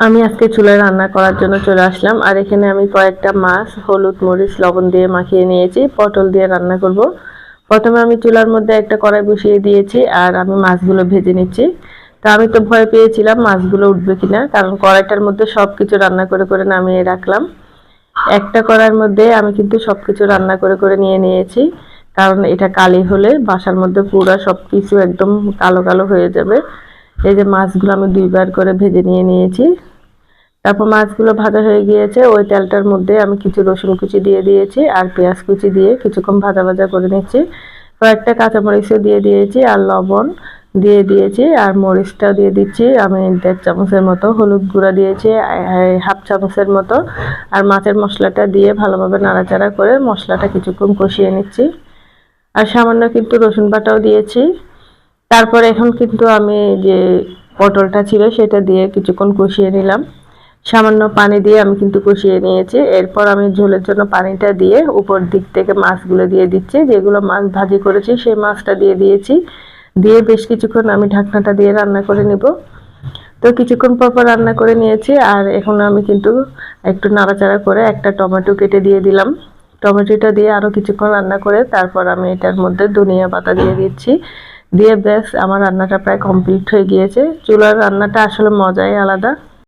আমি আজকে চুলায় রান্না করার জন্য চলে আসলাম। আর এখানে আমি কয়েকটা মাছ হলুদ মরিচ লবণ দিয়ে মাখিয়ে নিয়েছি, পটল দিয়ে রান্না করব। প্রথমে আমি চুলার মধ্যে একটা কড়াই বসিয়ে দিয়েছি আর আমি মাছগুলো ভেজে নিচ্ছি। তা আমি তো ভয় পেয়েছিলাম মাছগুলো উঠবে কিনা, কারণ কড়াইটার মধ্যে সব কিছু রান্না করে করে নামিয়ে রাখলাম। একটা কড়াইয়ের মধ্যে আমি কিন্তু সব কিছু রান্না করে করে নিয়ে নিয়েছি, কারণ এটা কালি হলে বাসার মধ্যে পুরো সব কিছু একদম কালো কালো হয়ে যাবে। এই যে মাছগুলো আমি দুইবার করে ভেজে নিয়ে নিয়েছি। তারপর মাছগুলো ভাজা হয়ে গিয়েছে, ওই তেলটার মধ্যে আমি কিছু রসুন কুচি দিয়ে দিয়েছি আর পেঁয়াজ কুচি দিয়ে কিছুক্ষণ ভাজা ভাজা করে নিচ্ছি। কয়েকটা কাঁচামরিচও দিয়ে দিয়েছি আর লবণ দিয়ে দিয়েছি আর মরিচটাও দিয়ে দিচ্ছি আমি 1.5 চামচের মতো, হলুদ গুঁড়া দিয়েছি 1/2 চামচের মতো। আর মাছের মশলাটা দিয়ে ভালোভাবে নাড়াচাড়া করে মশলাটা কিছুক্ষণ কষিয়ে নিচ্ছি। আর সামান্য কিন্তু রসুন বাটাও দিয়েছি। তারপর এখন কিন্তু আমি যে পটলটা ছিল সেটা দিয়ে কিছুক্ষণ কষিয়ে নিলাম। সামান্য পানি দিয়ে আমি কিন্তু কষিয়ে নিয়েছি। এরপর আমি ঝোলের জন্য পানিটা দিয়ে উপর দিক থেকে মাছগুলো দিয়ে দিচ্ছি, যেগুলো মাছ ভাজি করেছি সেই মাছটা দিয়ে দিয়েছি। দিয়ে বেশ কিছুক্ষণ আমি ঢাকনাটা দিয়ে রান্না করে নিব। তো কিছুক্ষণ পর পর রান্না করে নিয়েছি। আর এখন আমি কিন্তু একটু নাড়াচাড়া করে একটা টমেটো কেটে দিয়ে দিলাম। টমেটোটা দিয়ে আরও কিছুক্ষণ রান্না করে তারপর আমি এটার মধ্যে ধনিয়া পাতা দিয়ে দিচ্ছি। দিয়ে ব্যাস আমার রান্নাটা প্রায় কমপ্লিট হয়ে গিয়েছে। চুলার রান্নাটা আসলে মজাই আলাদা।